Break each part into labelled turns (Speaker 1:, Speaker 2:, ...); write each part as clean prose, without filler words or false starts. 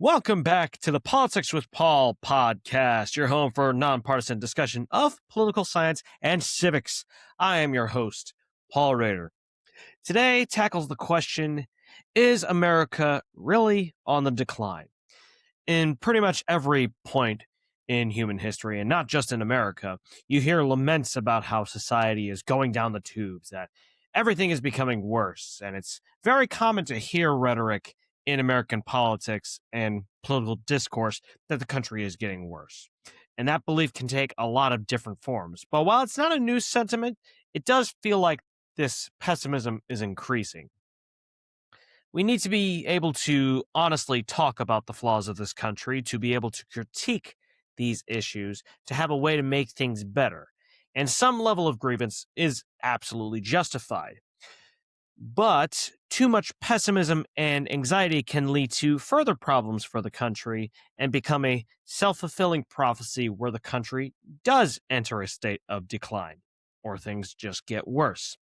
Speaker 1: Welcome back to the Politics with Paul podcast, your home for nonpartisan discussion of political science and civics. I am your host, Paul Rader. Today tackles the question, is America really on the decline? In pretty much every point in human history, and not just in America, you hear laments about how society is going down the tubes, that everything is becoming worse, and it's very common to hear rhetoric in American politics and political discourse that the country is getting worse. And that belief can take a lot of different forms. But while it's not a new sentiment, it does feel like this pessimism is increasing. We need to be able to honestly talk about the flaws of this country, to be able to critique these issues, to have a way to make things better. And some level of grievance is absolutely justified. But too much pessimism and anxiety can lead to further problems for the country and become a self-fulfilling prophecy where the country does enter a state of decline, or things just get worse.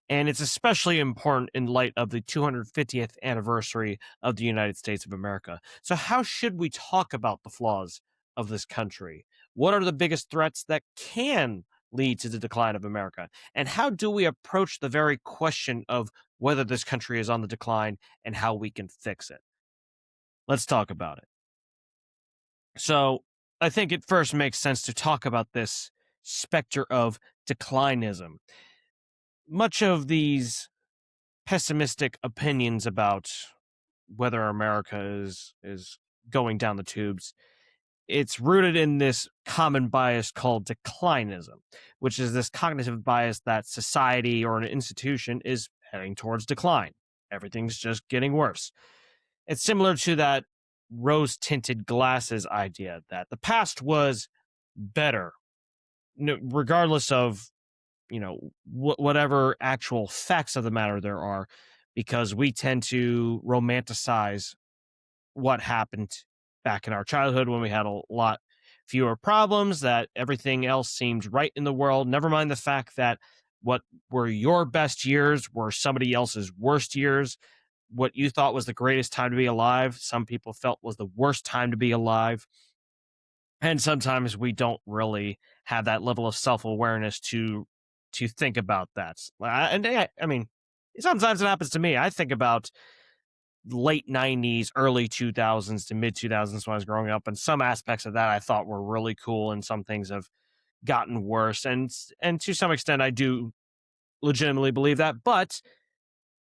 Speaker 1: And it's especially important in light of the 250th anniversary of the United States of America. So how should we talk about the flaws of this country? What are the biggest threats that can lead to the decline of America? And how do we approach the very question of whether this country is on the decline and how we can fix it? Let's talk about it. So I think it first makes sense to talk about this specter of declinism. Much of these pessimistic opinions about whether America is going down the tubes, it's rooted in this common bias called declinism, which is this cognitive bias that society or an institution is heading towards decline. Everything's just getting worse. It's similar to that rose-tinted glasses idea that the past was better, regardless of whatever actual facts of the matter there are, because we tend to romanticize what happened back in our childhood when we had a lot fewer problems, that everything else seemed right in the world. Never mind the fact that what were your best years were somebody else's worst years. What you thought was the greatest time to be alive, some people felt was the worst time to be alive. And sometimes we don't really have that level of self-awareness to think about that. I mean, sometimes it happens to me. I think about late 90s, early 2000s to mid 2000s when I was growing up, and some aspects of that I thought were really cool, and some things have gotten worse. And to some extent, I do legitimately believe that. But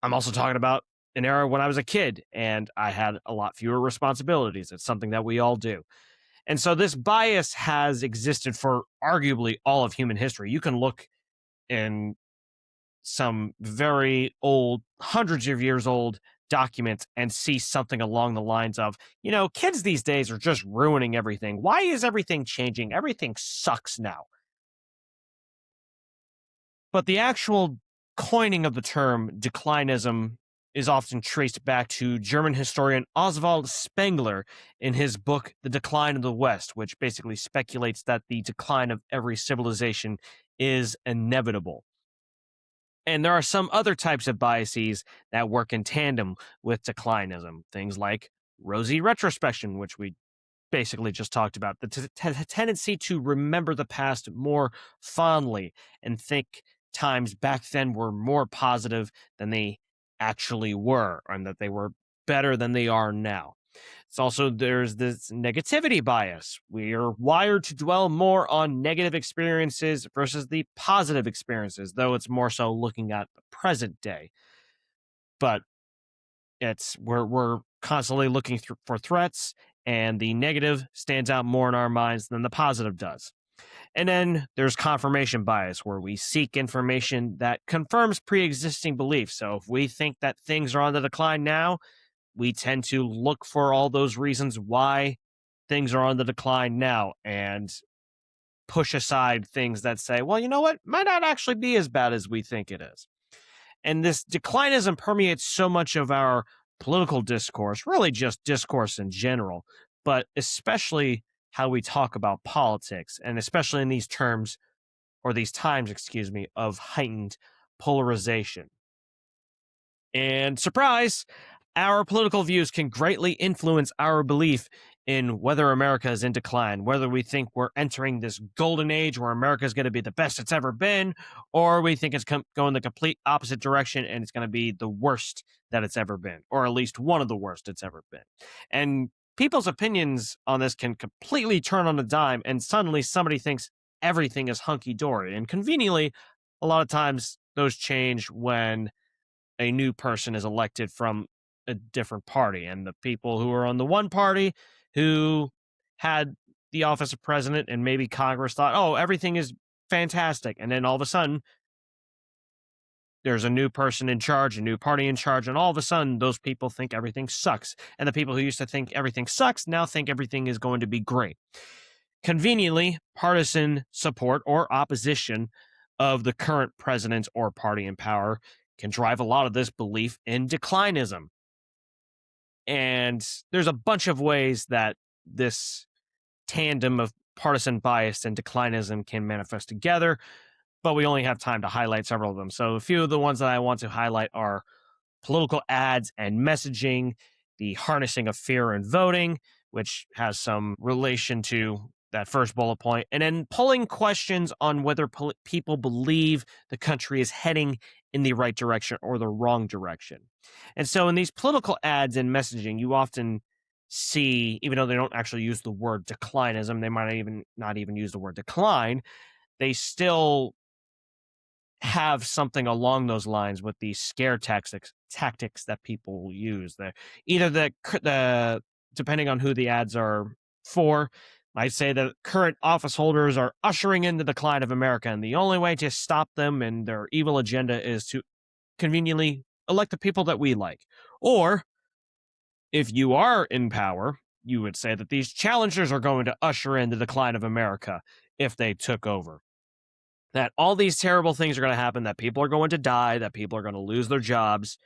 Speaker 1: I'm also talking about an era when I was a kid and I had a lot fewer responsibilities. It's something that we all do. And so this bias has existed for arguably all of human history. You can look in some very old, hundreds of years old documents and see something along the lines of, kids these days are just ruining everything. Why is everything changing? Everything sucks now. But the actual coining of the term declinism is often traced back to German historian Oswald Spengler in his book, The Decline of the West, which basically speculates that the decline of every civilization is inevitable. And there are some other types of biases that work in tandem with declinism, things like rosy retrospection, which we basically just talked about, the tendency to remember the past more fondly and think times back then were more positive than they actually were, and that they were better than they are now. It's also, there's this negativity bias. We are wired to dwell more on negative experiences versus the positive experiences, though it's more so looking at the present day. But we're constantly looking for threats, and the negative stands out more in our minds than the positive does. And then there's confirmation bias, where we seek information that confirms pre-existing beliefs. So if we think that things are on the decline now, we tend to look for all those reasons why things are on the decline now and push aside things that say, well, you know what, might not actually be as bad as we think it is. And this declinism permeates so much of our political discourse, really just discourse in general, but especially how we talk about politics, and especially in these terms, or these times, of heightened polarization. And surprise, Our political views can greatly influence our belief in whether America is in decline, whether we think we're entering this golden age where America is going to be the best it's ever been, or we think it's going the complete opposite direction and it's going to be the worst that it's ever been, or at least one of the worst it's ever been. And people's opinions on this can completely turn on a dime, and suddenly somebody thinks everything is hunky-dory. And conveniently, a lot of times those change when a new person is elected from a different party, and the people who are on the one party who had the office of president and maybe Congress thought, oh, everything is fantastic, and then all of a sudden there's a new person in charge, a new party in charge, and all of a sudden those people think everything sucks, and the people who used to think everything sucks now think everything is going to be great. Conveniently, partisan support or opposition of the current president or party in power can drive a lot of this belief in declinism. And there's a bunch of ways that this tandem of partisan bias and declinism can manifest together, but we only have time to highlight several of them. So a few of the ones that I want to highlight are political ads and messaging, the harnessing of fear in voting, which has some relation to that first bullet point, and then pulling questions on whether people believe the country is heading in the right direction or the wrong direction. And so in these political ads and messaging, you often see, even though they don't actually use the word declinism, they might even not even use the word decline, they still have something along those lines with these scare tactics that people use. Either the depending on who the ads are for, might say that current office holders are ushering in the decline of America, and the only way to stop them and their evil agenda is to conveniently elect the people that we like. Or if you are in power, you would say that these challengers are going to usher in the decline of America if they took over. That all these terrible things are going to happen, that people are going to die, that people are going to lose their jobs,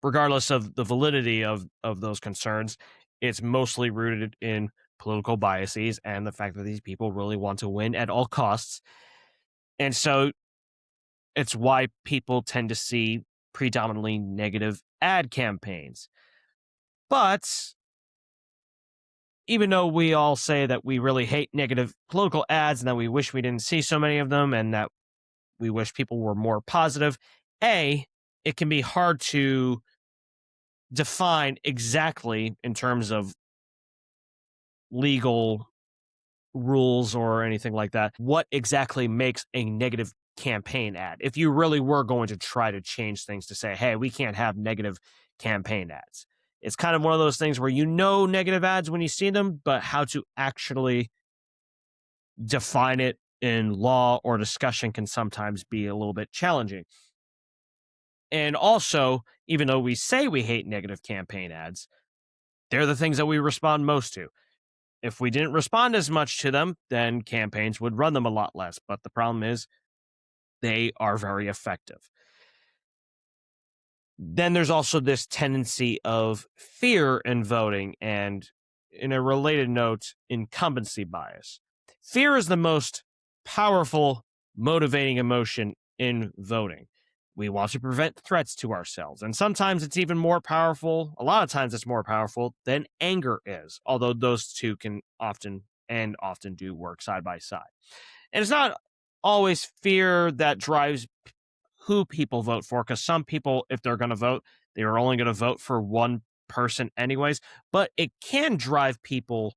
Speaker 1: regardless of the validity of those concerns. It's mostly rooted in political biases and the fact that these people really want to win at all costs. And so it's why people tend to see predominantly negative ad campaigns. But even though we all say that we really hate negative political ads and that we wish we didn't see so many of them and that we wish people were more positive, it can be hard to define exactly in terms of legal rules or anything like that what exactly makes a negative campaign ad. If you really were going to try to change things to say, hey, we can't have negative campaign ads. It's kind of one of those things where you know negative ads when you see them, but how to actually define it in law or discussion can sometimes be a little bit challenging. And also, even though we say we hate negative campaign ads, they're the things that we respond most to. If we didn't respond as much to them, then campaigns would run them a lot less. But the problem is they are very effective. Then there's also this tendency of fear in voting, and in a related note, incumbency bias. Fear is the most powerful motivating emotion in voting. We want to prevent threats to ourselves, and sometimes it's even more powerful, a lot of times it's more powerful than anger is, although those two can often do work side by side. And it's not always fear that drives who people vote for, because some people, if they're going to vote, they are only going to vote for one person anyways, but it can drive people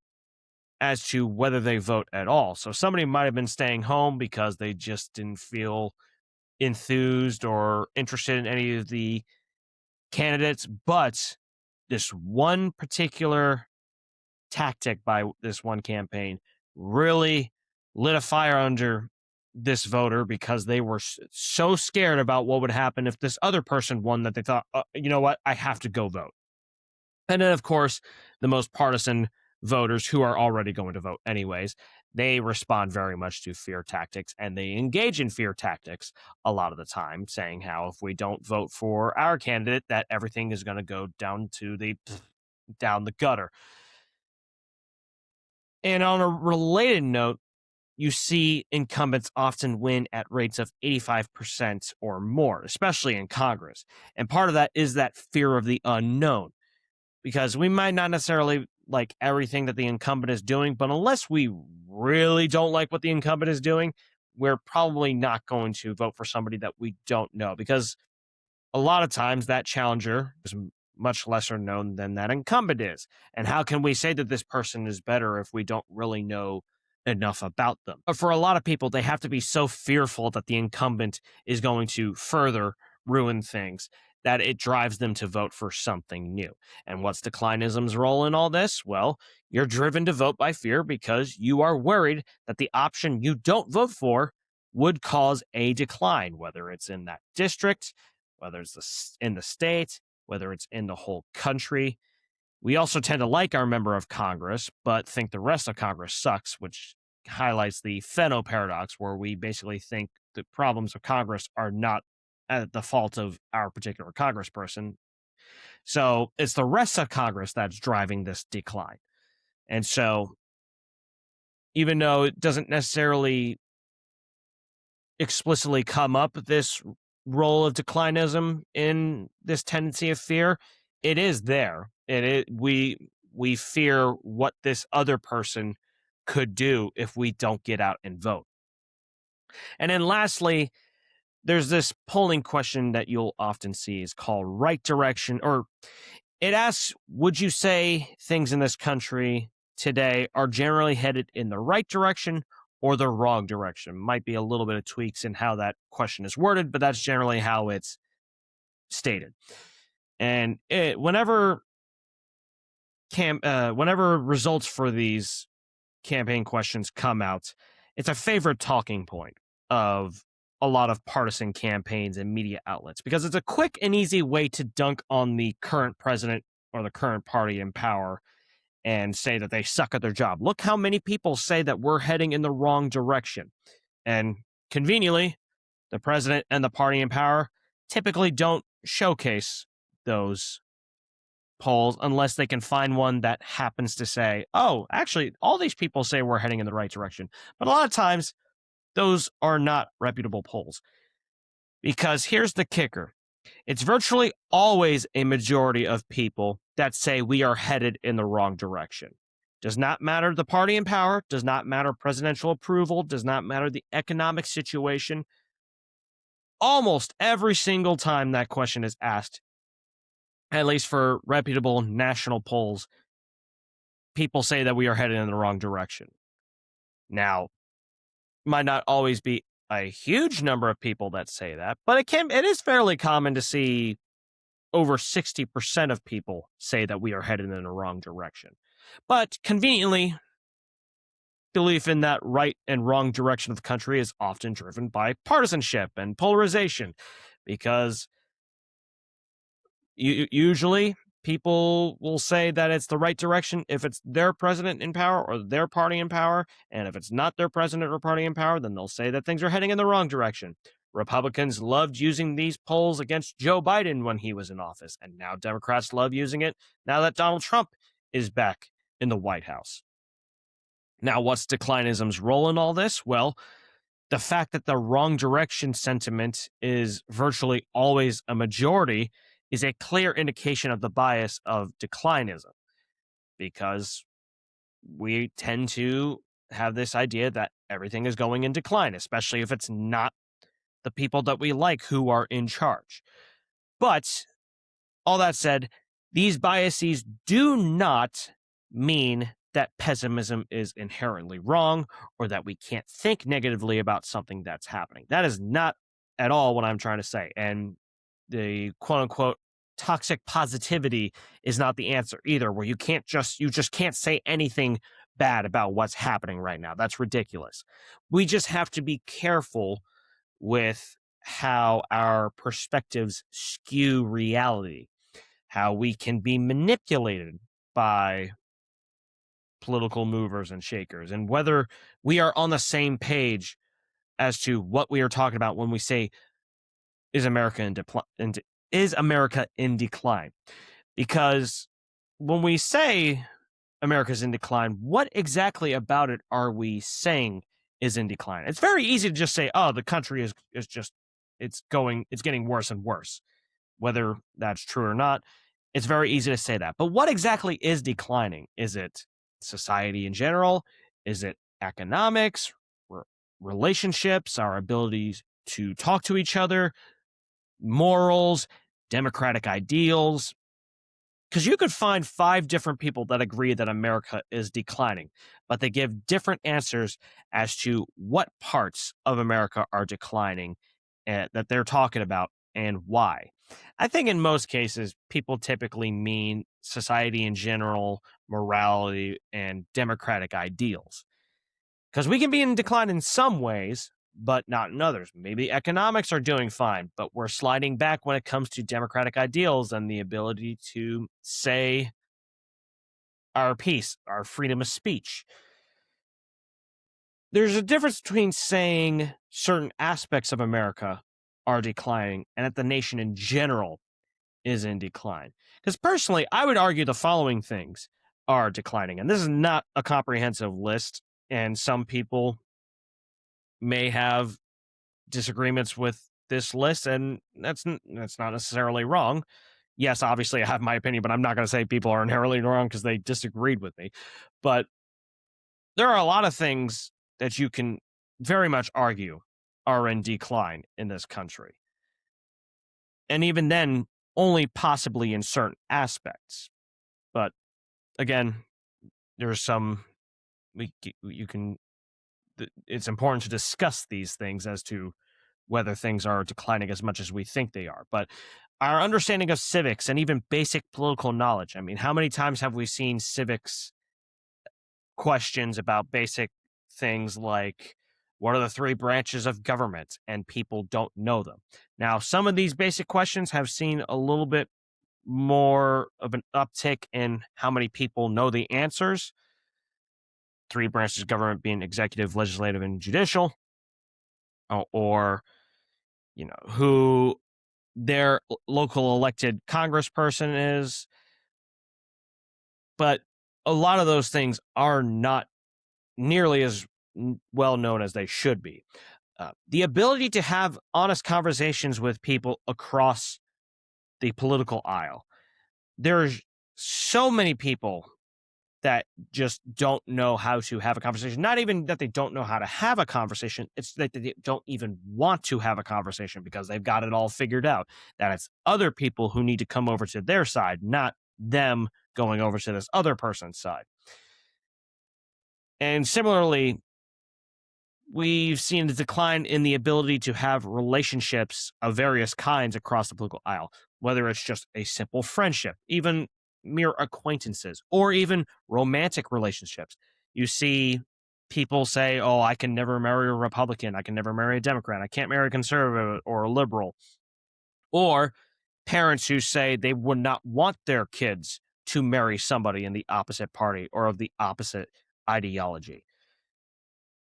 Speaker 1: as to whether they vote at all. So somebody might have been staying home because they just didn't feel enthused or interested in any of the candidates, but this one particular tactic by this one campaign really lit a fire under this voter because they were so scared about what would happen if this other person won that they thought, you know what, I have to go vote. And then, of course, the most partisan voters who are already going to vote anyways, they respond very much to fear tactics, and they engage in fear tactics a lot of the time, saying how if we don't vote for our candidate, that everything is going to go down the gutter. And on a related note, you see incumbents often win at rates of 85% or more, especially in Congress. And part of that is that fear of the unknown, because we might not necessarily like everything that the incumbent is doing, but unless we really don't like what the incumbent is doing, we're probably not going to vote for somebody that we don't know, because a lot of times that challenger is much lesser known than that incumbent is. And how can we say that this person is better if we don't really know enough about them? But for a lot of people, they have to be so fearful that the incumbent is going to further ruin things that it drives them to vote for something new. And what's declinism's role in all this? Well, you're driven to vote by fear because you are worried that the option you don't vote for would cause a decline, whether it's in that district, whether it's in the state, whether it's in the whole country. We also tend to like our member of Congress, but think the rest of Congress sucks, which highlights the Feno paradox, where we basically think the problems of Congress are not at the fault of our particular congressperson. So it's the rest of Congress that's driving this decline. And so, even though it doesn't necessarily explicitly come up, this role of declinism in this tendency of fear, it is there. We fear what this other person could do if we don't get out and vote. And then lastly, there's this polling question that you'll often see is called right direction, or it asks, would you say things in this country today are generally headed in the right direction or the wrong direction? Might be a little bit of tweaks in how that question is worded, but that's generally how it's stated. And whenever results for these campaign questions come out, it's a favorite talking point of a lot of partisan campaigns and media outlets, because it's a quick and easy way to dunk on the current president or the current party in power and say that they suck at their job. Look how many people say that we're heading in the wrong direction. And conveniently, the president and the party in power typically don't showcase those polls unless they can find one that happens to say, oh, actually, all these people say we're heading in the right direction. But a lot of times, those are not reputable polls. Because here's the kicker. It's virtually always a majority of people that say we are headed in the wrong direction. Does not matter the party in power, does not matter presidential approval, does not matter the economic situation. Almost every single time that question is asked, at least for reputable national polls, people say that we are headed in the wrong direction. Now, might not always be a huge number of people that say that, but it is fairly common to see over 60% of people say that we are headed in the wrong direction. But conveniently, belief in that right and wrong direction of the country is often driven by partisanship and polarization, because usually people will say that it's the right direction if it's their president in power or their party in power. And if it's not their president or party in power, then they'll say that things are heading in the wrong direction. Republicans loved using these polls against Joe Biden when he was in office, and now Democrats love using it now that Donald Trump is back in the White House. Now, what's declinism's role in all this? Well, the fact that the wrong direction sentiment is virtually always a majority is a clear indication of the bias of declinism, because we tend to have this idea that everything is going in decline, especially if it's not the people that we like who are in charge. But all that said, these biases do not mean that pessimism is inherently wrong or that we can't think negatively about something that's happening. That is not at all what I'm trying to say. And the quote unquote toxic positivity is not the answer either, where you just can't say anything bad about what's happening right now. That's ridiculous. We just have to be careful with how our perspectives skew reality, how we can be manipulated by political movers and shakers, and whether we are on the same page as to what we are talking about when we say, is America in decline? Because when we say America's in decline, what exactly about it are we saying is in decline. It's very easy to just say, oh, the country is just it's getting worse and worse. Whether that's true or not, it's very easy to say that. But what exactly is declining? Is it society in general? Is it economics, relationships, our abilities to talk to each other, morals, democratic ideals? Because you could find 5 different people that agree that America is declining, but they give different answers as to what parts of America are declining that they're talking about and why. I think in most cases, people typically mean society in general, morality, and democratic ideals. Because we can be in decline in some ways, but not in others. Maybe economics are doing fine, but we're sliding back when it comes to democratic ideals and the ability to say our piece, our freedom of speech. There's a difference between saying certain aspects of America are declining and that the nation in general is in decline. Because personally, I would argue the following things are declining. And this is not a comprehensive list, and some people may have disagreements with this list, and that's not necessarily wrong. Yes, obviously I have my opinion, but I'm not going to say people are inherently wrong because they disagreed with me. But there are a lot of things that you can very much argue are in decline in this country. And even then, only possibly in certain aspects. But again, there's some you can it's important to discuss these things as to whether things are declining as much as we think they are. But our understanding of civics and even basic political knowledge, I mean, how many times have we seen civics questions about basic things like what are the 3 branches of government, and people don't know them. Now, some of these basic questions have seen a little bit more of an uptick in how many people know the answers. 3 branches of government being executive, legislative, and judicial, or who their local elected congressperson is. But a lot of those things are not nearly as well known as they should be. The ability to have honest conversations with people across the political aisle. There's so many people that just don't know how to have a conversation. Not even that they don't know how to have a conversation. It's that they don't even want to have a conversation because they've got it all figured out. That it's other people who need to come over to their side, not them going over to this other person's side. And similarly, we've seen a decline in the ability to have relationships of various kinds across the political aisle, whether it's just a simple friendship, even mere acquaintances, or even romantic relationships. You see people say, oh, I can never marry a Republican. I can never marry a Democrat. I can't marry a conservative or a liberal. Or parents who say they would not want their kids to marry somebody in the opposite party or of the opposite ideology.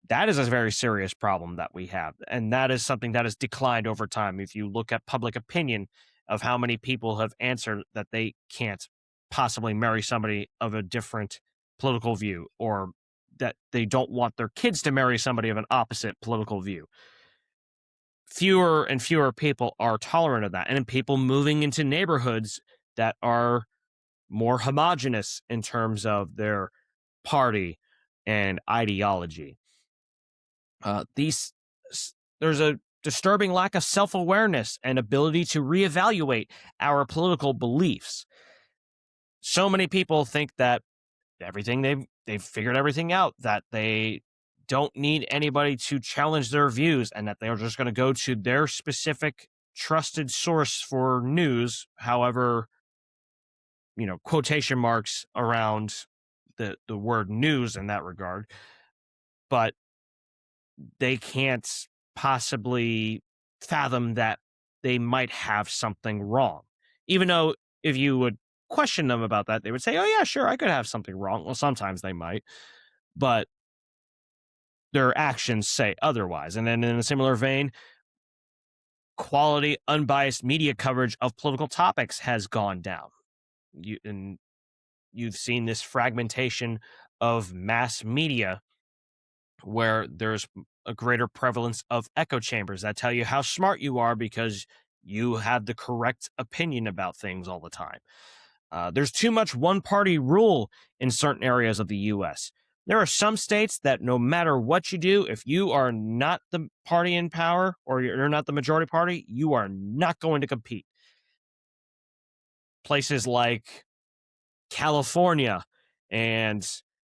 Speaker 1: That is a very serious problem that we have. And that is something that has declined over time. If you look at public opinion of how many people have answered that they can't possibly marry somebody of a different political view, or that they don't want their kids to marry somebody of an opposite political view. Fewer and fewer people are tolerant of that. And people moving into neighborhoods that are more homogenous in terms of their party and ideology. There's a disturbing lack of self-awareness and ability to reevaluate our political beliefs. So many people think that they've figured everything out, that they don't need anybody to challenge their views, and that they're just going to go to their specific trusted source for news, however, quotation marks around the word news in that regard. But they can't possibly fathom that they might have something wrong. Even though if you would question them about that, they would say, oh, yeah, sure, I could have something wrong. Well, sometimes they might, but their actions say otherwise. And then in a similar vein, quality, unbiased media coverage of political topics has gone down. You've seen this fragmentation of mass media where there's a greater prevalence of echo chambers that tell you how smart you are because you have the correct opinion about things all the time. There's too much one-party rule in certain areas of the U.S. There are some states that no matter what you do, if you are not the party in power or you're not the majority party, you are not going to compete. Places like California and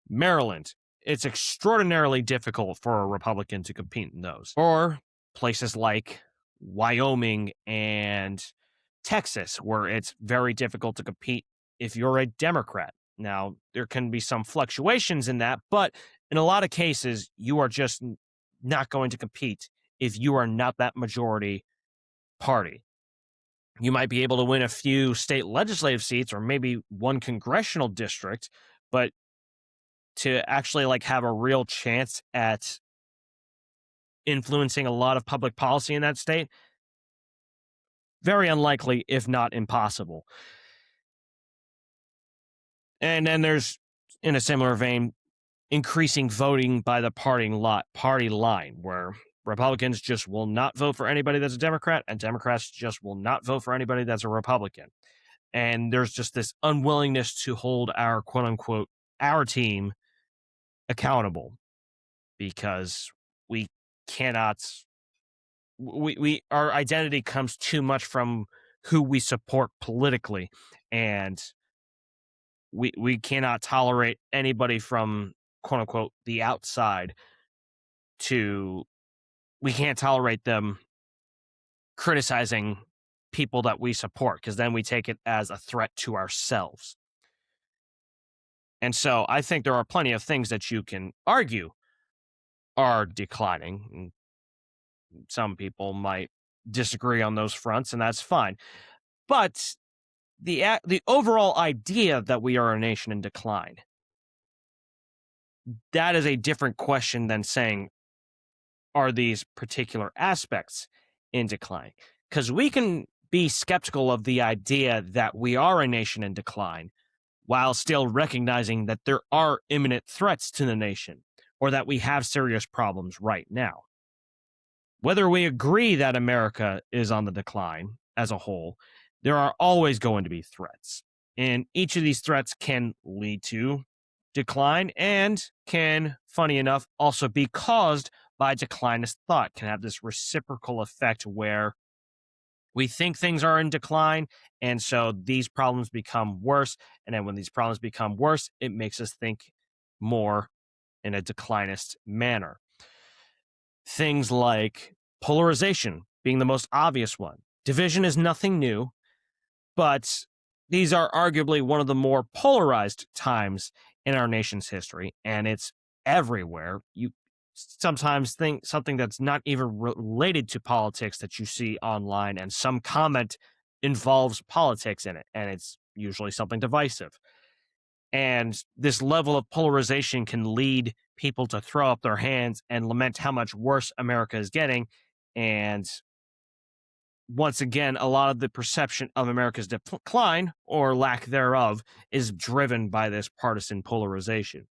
Speaker 1: Maryland, it's extraordinarily difficult for a Republican to compete in those. Or places like Wyoming and Texas, where it's very difficult to compete if you're a Democrat. Now, there can be some fluctuations in that, but in a lot of cases, you are just not going to compete if you are not that majority party. You might be able to win a few state legislative seats or maybe one congressional district, but to actually like have a real chance at influencing a lot of public policy in that state, very unlikely, if not impossible. And then there's, in a similar vein, increasing voting by the party line, where Republicans just will not vote for anybody that's a Democrat, and Democrats just will not vote for anybody that's a Republican. And there's just this unwillingness to hold our quote unquote our team accountable because we cannot we our identity comes too much from who we support politically, and we cannot tolerate anybody from quote unquote the outside we can't tolerate them criticizing people that we support because then we take it as a threat to ourselves. And so I think there are plenty of things that you can argue are declining. Some people might disagree on those fronts, and that's fine. But the overall idea that we are a nation in decline, that is a different question than saying, are these particular aspects in decline? Because we can be skeptical of the idea that we are a nation in decline while still recognizing that there are imminent threats to the nation or that we have serious problems right now. Whether we agree that America is on the decline as a whole, there are always going to be threats. And each of these threats can lead to decline and can, funny enough, also be caused by declinist thought, can have this reciprocal effect where we think things are in decline, and so these problems become worse. And then when these problems become worse, it makes us think more in a declinist manner. Things like polarization being the most obvious one. Division is nothing new, but these are arguably one of the more polarized times in our nation's history, and it's everywhere. You sometimes think something that's not even related to politics that you see online, and some comment involves politics in it, and it's usually something divisive. And this level of polarization can lead people to throw up their hands and lament how much worse America is getting. And once again, a lot of the perception of America's decline or lack thereof is driven by this partisan polarization.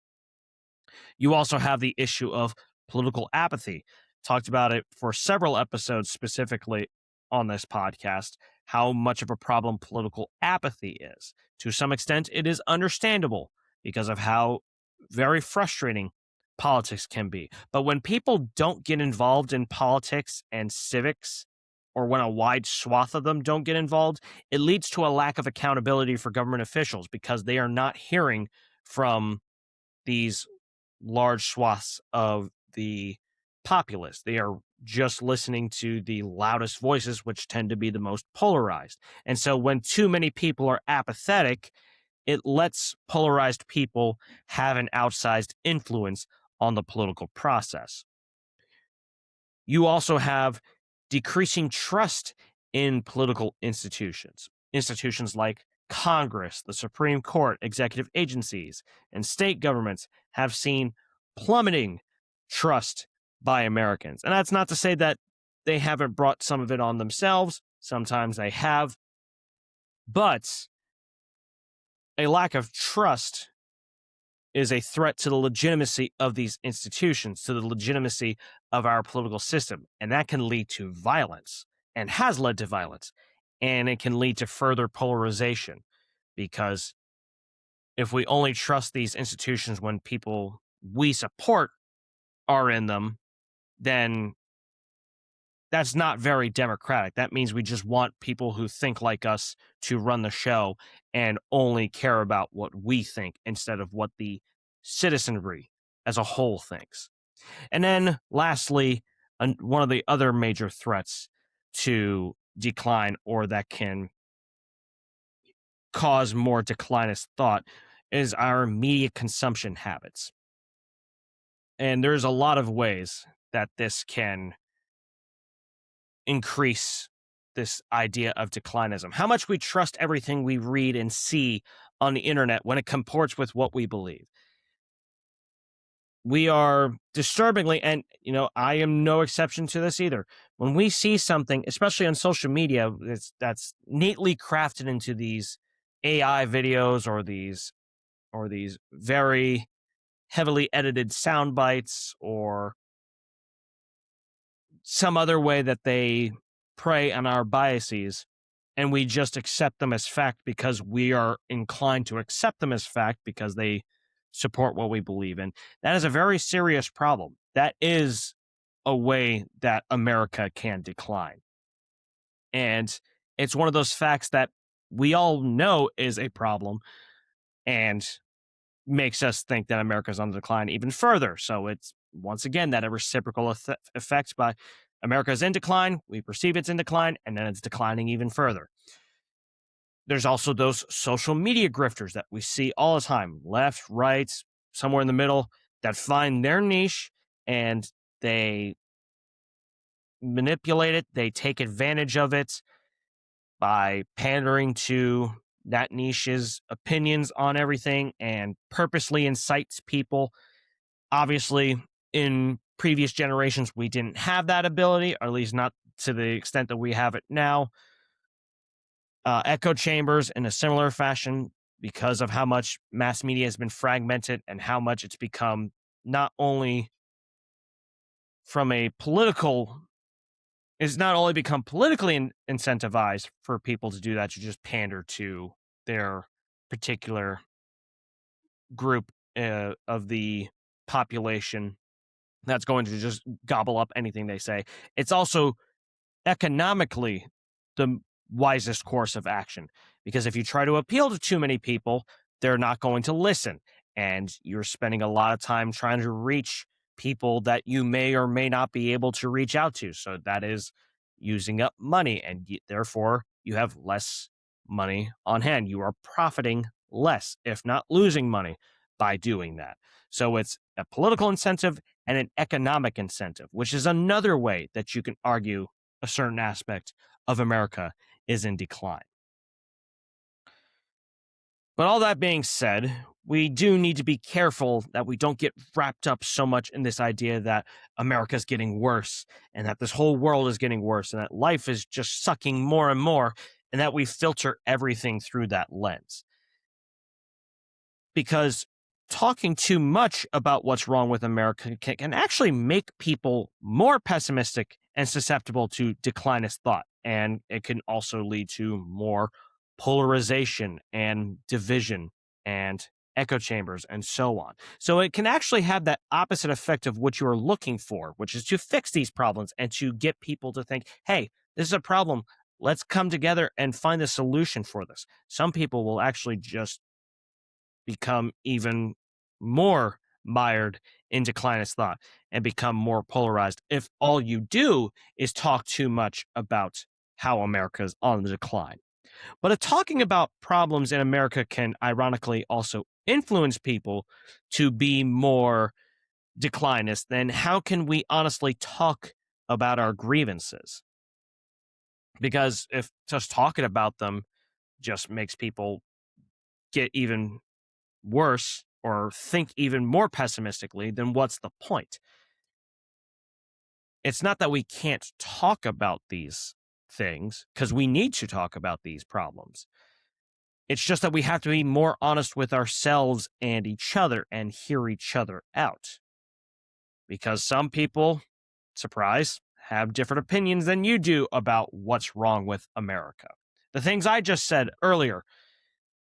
Speaker 1: You also have the issue of political apathy. Talked about it for several episodes specifically on this podcast, how much of a problem political apathy is. To some extent, it is understandable because of how very frustrating politics can be. But when people don't get involved in politics and civics, or when a wide swath of them don't get involved, it leads to a lack of accountability for government officials because they are not hearing from these large swaths of the populace. They are just listening to the loudest voices, which tend to be the most polarized. And so when too many people are apathetic, it lets polarized people have an outsized influence on the political process. You also have decreasing trust in political institutions. Institutions like Congress, the Supreme Court, executive agencies, and state governments have seen plummeting trust by Americans. And that's not to say that they haven't brought some of it on themselves. Sometimes they have. But a lack of trust is a threat to the legitimacy of these institutions, to the legitimacy of our political system. And that can lead to violence and has led to violence. And it can lead to further polarization because if we only trust these institutions when people we support are in them, then that's not very democratic. That means we just want people who think like us to run the show and only care about what we think instead of what the citizenry as a whole thinks. And then lastly, one of the other major threats to decline or that can cause more declinist thought is our media consumption habits. And there's a lot of ways that this can increase this idea of declinism. How much we trust everything we read and see on the internet when it comports with what we believe. We are disturbingly, and I am no exception to this either. When we see something, especially on social media, that's neatly crafted into these AI videos or these very heavily edited sound bites or some other way that they prey on our biases, and we just accept them as fact because we are inclined to accept them as fact because they support what we believe in. That is a very serious problem. That is a way that America can decline. And it's one of those facts that we all know is a problem and makes us think that America's on the decline even further. So it's once again that a reciprocal effect by America's in decline, we perceive it's in decline, and then it's declining even further. There's also those social media grifters that we see all the time, left, right, somewhere in the middle, that find their niche and they manipulate it. They take advantage of it by pandering to that niche's opinions on everything and purposely incites people. Obviously, in previous generations, we didn't have that ability, or at least not to the extent that we have it now. Echo chambers in a similar fashion, because of how much mass media has been fragmented and how much it's become not only from a political, it's not only become politically incentivized for people to do that, to just pander to their particular group of the population that's going to just gobble up anything they say. It's also economically the wisest course of action, because if you try to appeal to too many people, they're not going to listen. And you're spending a lot of time trying to reach people that you may or may not be able to reach out to. So that is using up money, and therefore you have less money on hand. You are profiting less, if not losing money, by doing that. So it's a political incentive and an economic incentive, which is another way that you can argue a certain aspect of America is in decline. But all that being said, we do need to be careful that we don't get wrapped up so much in this idea that America's getting worse and that this whole world is getting worse and that life is just sucking more and more, and that we filter everything through that lens. Because talking too much about what's wrong with America can actually make people more pessimistic and susceptible to declinist thought. And it can also lead to more polarization and division and echo chambers and so on. So it can actually have that opposite effect of what you are looking for, which is to fix these problems and to get people to think, hey, this is a problem. Let's come together and find a solution for this. Some people will actually just become even more mired in declinist thought and become more polarized if all you do is talk too much about how America is on the decline. But if talking about problems in America can ironically also influence people to be more declinist, then how can we honestly talk about our grievances? Because if just talking about them just makes people get even worse or think even more pessimistically, then what's the point? It's not that we can't talk about these things, because we need to talk about these problems. It's just that we have to be more honest with ourselves and each other and hear each other out. Because some people, surprise, have different opinions than you do about what's wrong with America. The things I just said earlier,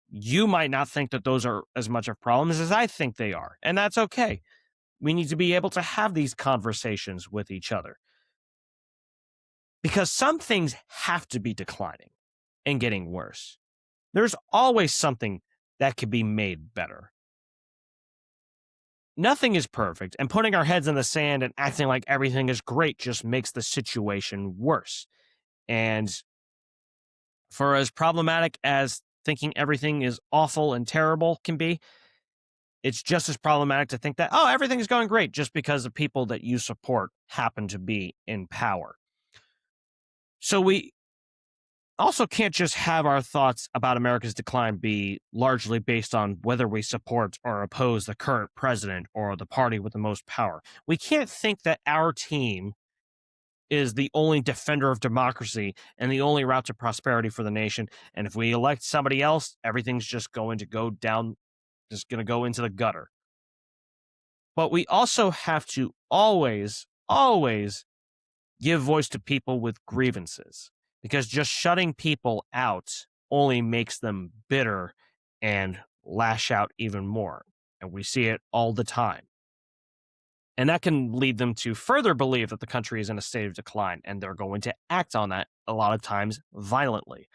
Speaker 1: you might not think that those are as much of problems as I think they are, and that's okay. We need to be able to have these conversations with each other. Because some things have to be declining and getting worse. There's always something that could be made better. Nothing is perfect, and putting our heads in the sand and acting like everything is great just makes the situation worse. And for as problematic as thinking everything is awful and terrible can be, it's just as problematic to think that, oh, everything is going great just because the people that you support happen to be in power. So we also can't just have our thoughts about America's decline be largely based on whether we support or oppose the current president or the party with the most power. We can't think that our team is the only defender of democracy and the only route to prosperity for the nation. And if we elect somebody else, everything's just going to go down, just going to go into the gutter. But we also have to always give voice to people with grievances, because just shutting people out only makes them bitter and lash out even more. And we see it all the time. And that can lead them to further believe that the country is in a state of decline, and they're going to act on that a lot of times violently.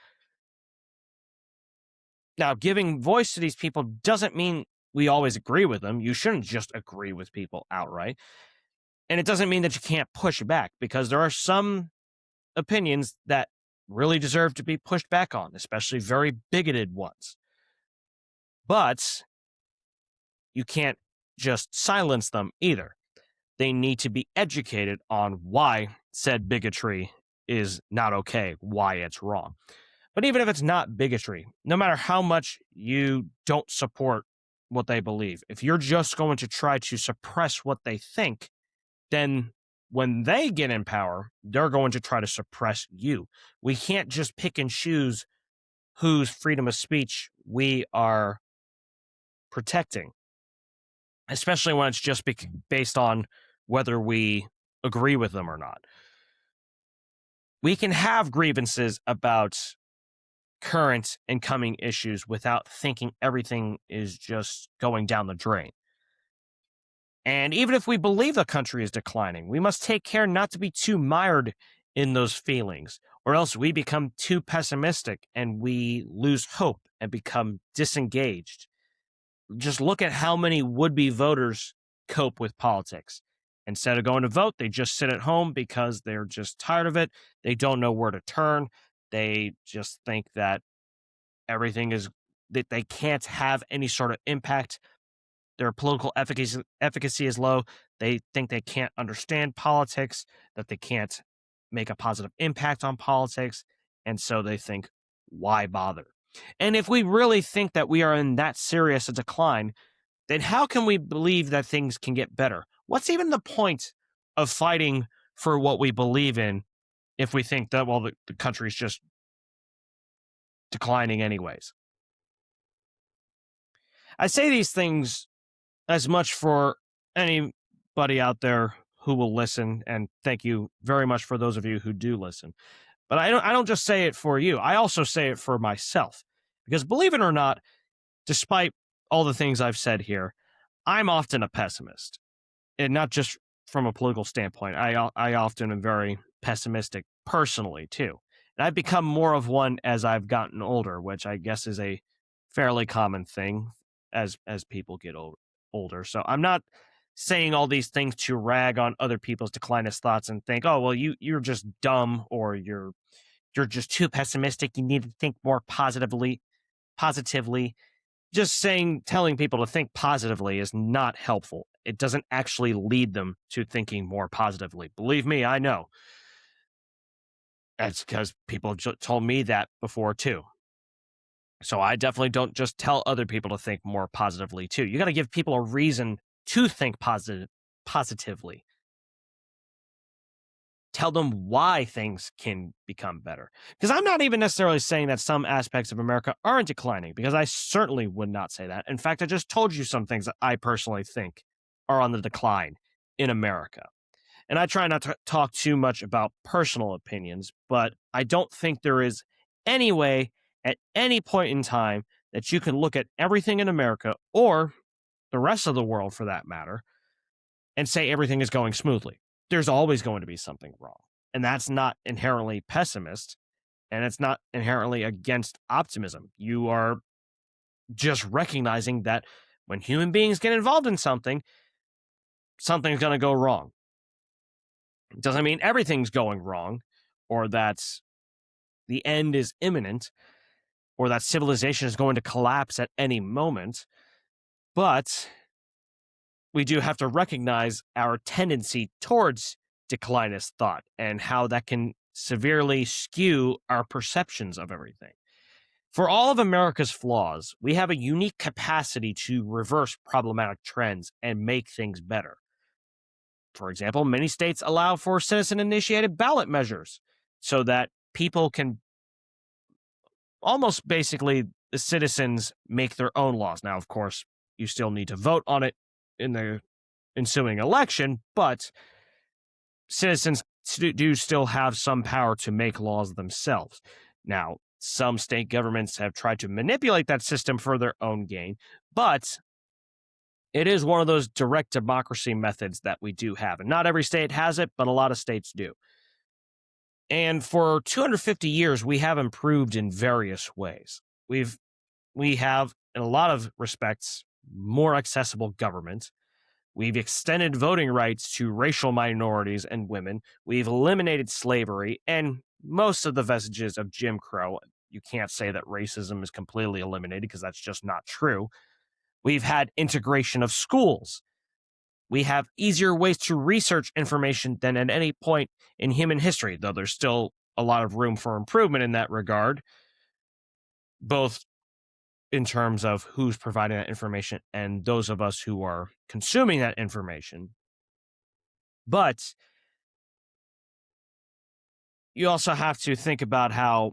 Speaker 1: Now, giving voice to these people doesn't mean we always agree with them. You shouldn't just agree with people outright. And it doesn't mean that you can't push back, because there are some opinions that really deserve to be pushed back on, especially very bigoted ones. But you can't just silence them either. They need to be educated on why said bigotry is not okay, why it's wrong. But even if it's not bigotry, no matter how much you don't support what they believe, if you're just going to try to suppress what they think, then when they get in power, they're going to try to suppress you. We can't just pick and choose whose freedom of speech we are protecting, especially when it's just based on whether we agree with them or not. We can have grievances about current and coming issues without thinking everything is just going down the drain. And even if we believe the country is declining, we must take care not to be too mired in those feelings, or else we become too pessimistic and we lose hope and become disengaged. Just look at how many would-be voters cope with politics. Instead of going to vote, they just sit at home because they're just tired of it. They don't know where to turn. They just think that everything is, that they can't have any sort of impact. Their political efficacy is low. They think they can't understand politics, that they can't make a positive impact on politics. And so they think, why bother? And if we really think that we are in that serious a decline, then how can we believe that things can get better? What's even the point of fighting for what we believe in if we think that, well, the country's just declining anyways? I say these things as much for anybody out there who will listen, and thank you very much for those of you who do listen. But I don't just say it for you. I also say it for myself. Because believe it or not, despite all the things I've said here, I'm often a pessimist. And not just from a political standpoint. I often am very pessimistic personally, too. And I've become more of one as I've gotten older, which I guess is a fairly common thing as people get older. So I'm not saying all these things to rag on other people's declinist thoughts and think, oh, well, you're just dumb, or you're just too pessimistic. You need to think more positively. Just telling people to think positively is not helpful. It doesn't actually lead them to thinking more positively. Believe me, I know. That's because people told me that before too. So I definitely don't just tell other people to think more positively too. You got to give people a reason to think positively. tell them why things can become better. Because I'm not even necessarily saying that some aspects of America aren't declining, because I certainly would not say that. In fact, I just told you some things that I personally think are on the decline in America. And I try not to talk too much about personal opinions, but I don't think there is any way at any point in time that you can look at everything in America, or the rest of the world for that matter, and say everything is going smoothly. There's always going to be something wrong. And that's not inherently pessimist, and it's not inherently against optimism. You are just recognizing that when human beings get involved in something, something's going to go wrong. It doesn't mean everything's going wrong, or that the end is imminent, or that civilization is going to collapse at any moment. But we do have to recognize our tendency towards declinist thought and how that can severely skew our perceptions of everything. For all of America's flaws, we have a unique capacity to reverse problematic trends and make things better. For example, many states allow for citizen-initiated ballot measures so that people can almost basically, the citizens make their own laws. Now, of course, you still need to vote on it in the ensuing election, but citizens do still have some power to make laws themselves. Now, some state governments have tried to manipulate that system for their own gain, but it is one of those direct democracy methods that we do have. And not every state has it, but a lot of states do. And for 250 years, we have improved in various ways. We have, in a lot of respects, more accessible government. We've extended voting rights to racial minorities and women. We've eliminated slavery and most of the vestiges of Jim Crow. You can't say that racism is completely eliminated because that's just not true. We've had integration of schools. We have easier ways to research information than at any point in human history, though there's still a lot of room for improvement in that regard, both in terms of who's providing that information and those of us who are consuming that information. But you also have to think about how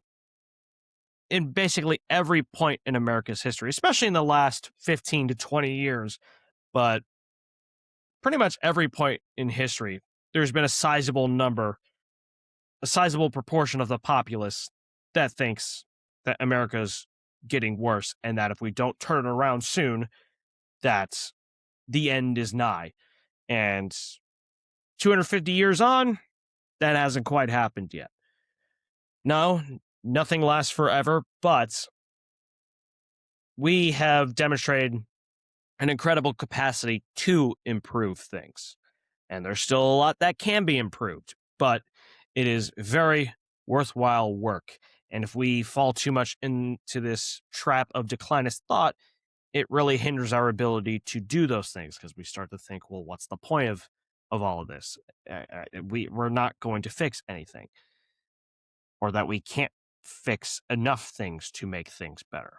Speaker 1: in basically every point in America's history, especially in the last 15 to 20 years, but pretty much every point in history, there's been a sizable proportion of the populace that thinks that America's getting worse and that if we don't turn it around soon, that the end is nigh. And 250 years on, that hasn't quite happened yet. No, nothing lasts forever, but we have demonstrated an incredible capacity to improve things. And there's still a lot that can be improved, but it is very worthwhile work. And if we fall too much into this trap of declinist thought, it really hinders our ability to do those things because we start to think, well, what's the point of all of this? We're not going to fix anything, or that we can't fix enough things to make things better.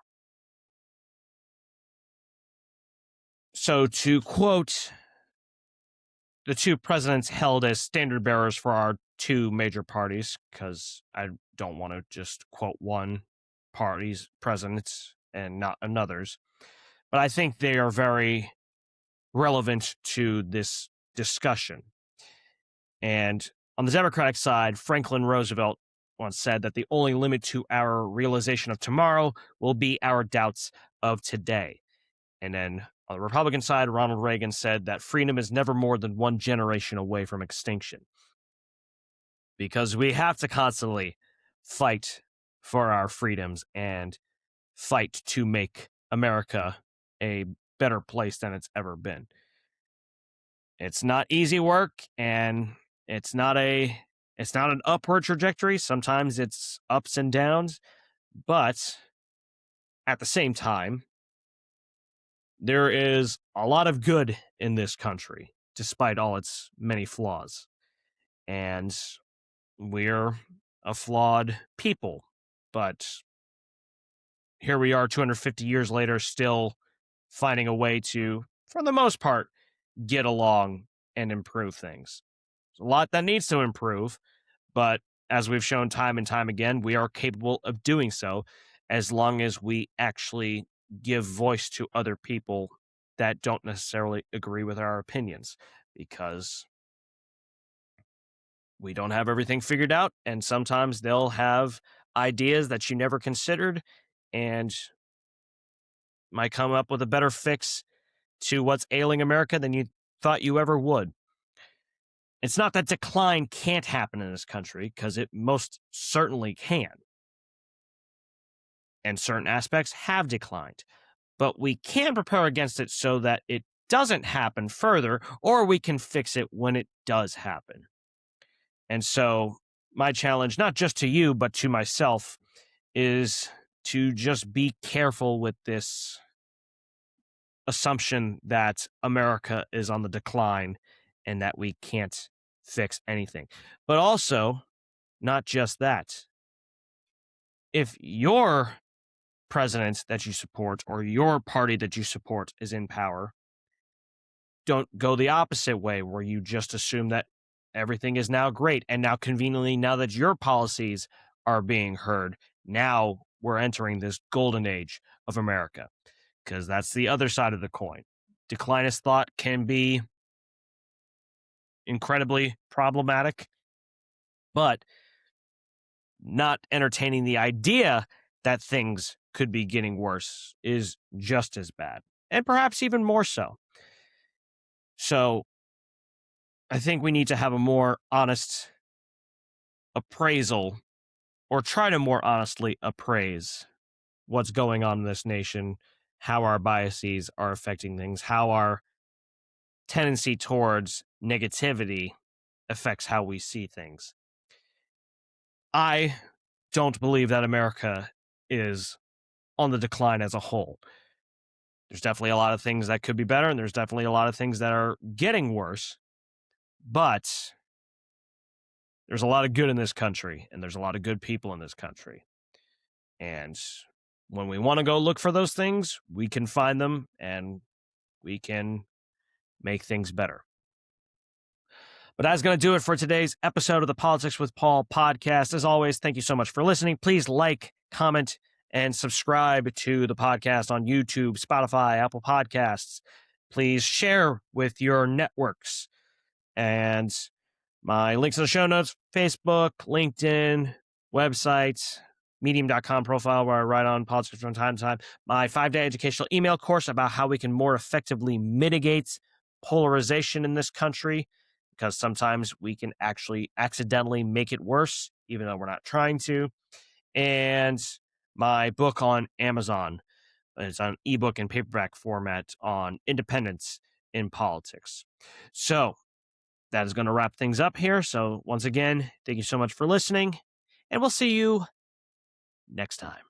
Speaker 1: So to quote the two presidents held as standard bearers for our two major parties, because I don't want to just quote one party's president and not another's, but I think they are very relevant to this discussion. And on the Democratic side, Franklin Roosevelt once said that the only limit to our realization of tomorrow will be our doubts of today. And then on the Republican side, Ronald Reagan said that freedom is never more than one generation away from extinction. Because we have to constantly fight for our freedoms and fight to make America a better place than it's ever been. It's not easy work, and it's not an upward trajectory. Sometimes it's ups and downs, but at the same time, there is a lot of good in this country, despite all its many flaws. And we're a flawed people, but here we are 250 years later, still finding a way to, for the most part, get along and improve things. There's a lot that needs to improve, but as we've shown time and time again, we are capable of doing so as long as we actually give voice to other people that don't necessarily agree with our opinions, because we don't have everything figured out, and sometimes they'll have ideas that you never considered and might come up with a better fix to what's ailing America than you thought you ever would. It's not that decline can't happen in this country, because it most certainly can. And certain aspects have declined. But we can prepare against it so that it doesn't happen further, or we can fix it when it does happen. And so, my challenge, not just to you, but to myself, is to just be careful with this assumption that America is on the decline and that we can't fix anything. But also, not just that. If your president that you support or your party that you support is in power, don't go the opposite way where you just assume that everything is now great. And now, conveniently, now that your policies are being heard, now we're entering this golden age of America, because that's the other side of the coin. Declinist thought can be incredibly problematic, but not entertaining the idea that things could be getting worse is just as bad, and perhaps even more so. So I think we need to have a more honest appraisal, or try to more honestly appraise what's going on in this nation, how our biases are affecting things, how our tendency towards negativity affects how we see things. I don't believe that America is on the decline as a whole. There's definitely a lot of things that could be better, and there's definitely a lot of things that are getting worse. But there's a lot of good in this country, and there's a lot of good people in this country. And when we want to go look for those things, we can find them, and we can make things better. But that's going to do it for today's episode of the Politics with Paul podcast. As always, thank you so much for listening. Please like, comment, and subscribe to the podcast on YouTube, Spotify, Apple Podcasts. Please share with your networks. And my links in the show notes: Facebook, LinkedIn, website, medium.com profile where I write on politics from time to time. My 5-day educational email course about how we can more effectively mitigate polarization in this country, because sometimes we can actually accidentally make it worse, even though we're not trying to. And my book on Amazon. It's on ebook and paperback format on independence in politics. So that is going to wrap things up here. So once again, thank you so much for listening, and we'll see you next time.